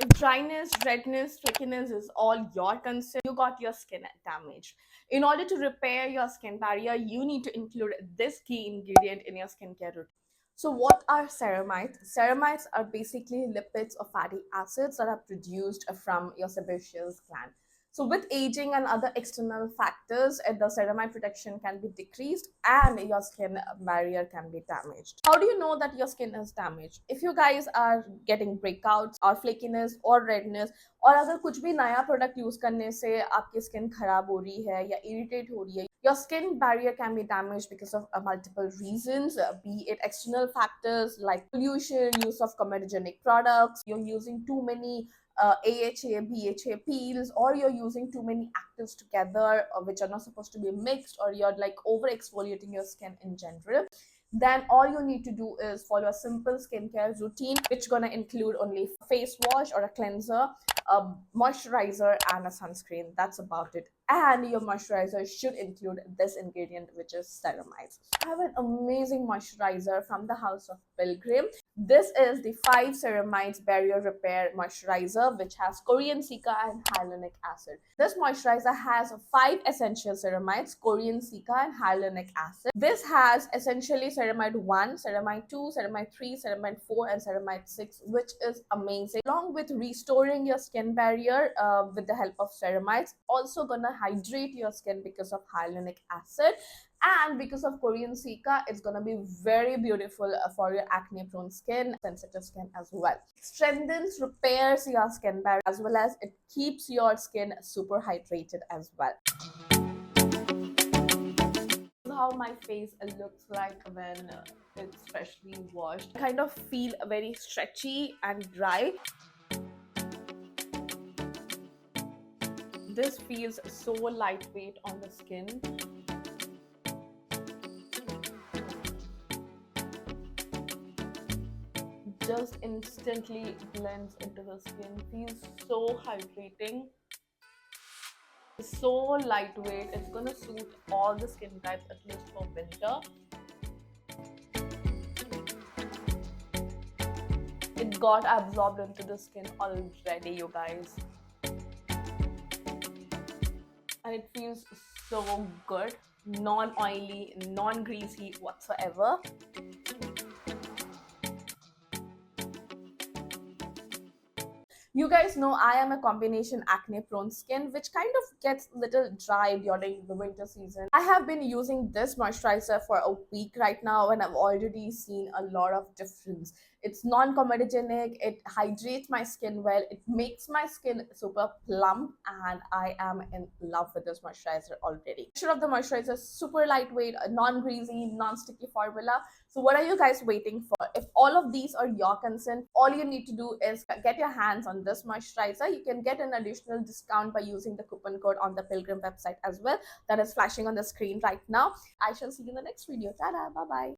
If dryness, redness, trickiness is all your concern, you got your skin damaged. In order to repair your skin barrier, you need to include this key ingredient in your skincare routine. So what are ceramides? Ceramides are basically lipids or fatty acids that are produced from your sebaceous gland. So with aging and other external factors, the ceramide protection can be decreased and your skin barrier can be damaged. How do you know that your skin is damaged? If you guys are getting breakouts or flakiness or redness और अगर कुछ भी नया product use करने से आपकी skin खराब हो रही है या इरिटेट हो रही है, your skin barrier can be damaged because of multiple reasons, be it external factors like pollution, use of comedogenic products, you're using too many AHA, BHA peels, or you're using too many actives together, which are not supposed to be mixed, or you're like over exfoliating your skin in general. Then all you need to do is follow a simple skincare routine, which gonna include only face wash or a cleanser, a moisturizer, and a sunscreen. That's about it. And your moisturizer should include this ingredient, which is ceramides. I have an amazing moisturizer from the house of Pilgrim. This is the 5 Ceramides Barrier Repair Moisturizer, which has Korean Cica and hyaluronic acid. This moisturizer has 5 essential ceramides, Korean Cica and hyaluronic acid. This has essentially ceramide 1, ceramide 2, ceramide 3, ceramide 4, and ceramide 6, which is amazing. Along with restoring your skin barrier with the help of ceramides, also gonna hydrate your skin because of hyaluronic acid. And because of Korean Cica, it's gonna be very beautiful for your acne prone skin, sensitive skin as well. Strengthens, repairs your skin barrier, as well as it keeps your skin super hydrated as well. This is how my face looks like when it's freshly washed. I kind of feel very stretchy and dry. This feels so lightweight on the skin. Just instantly blends into the skin, feels so hydrating, it's so lightweight, it's gonna suit all the skin types, at least for winter. It got absorbed into the skin already, you guys, and it feels so good, non-oily, non-greasy whatsoever. You guys know I am a combination acne prone skin, which kind of gets a little dry during the winter season. I have been using this moisturizer for a week right now and I've already seen a lot of difference. It's non-comedogenic, it hydrates my skin well, it makes my skin super plump, and I am in love with this moisturizer already. The texture of the moisturizer is super lightweight, non-greasy, non-sticky formula. So what are you guys waiting for? If all of these are your concern, all you need to do is get your hands on this moisturizer. You can get an additional discount by using the coupon code on the Pilgrim website as well, that is flashing on the screen right now. I shall see you in the next video. Tada, bye bye.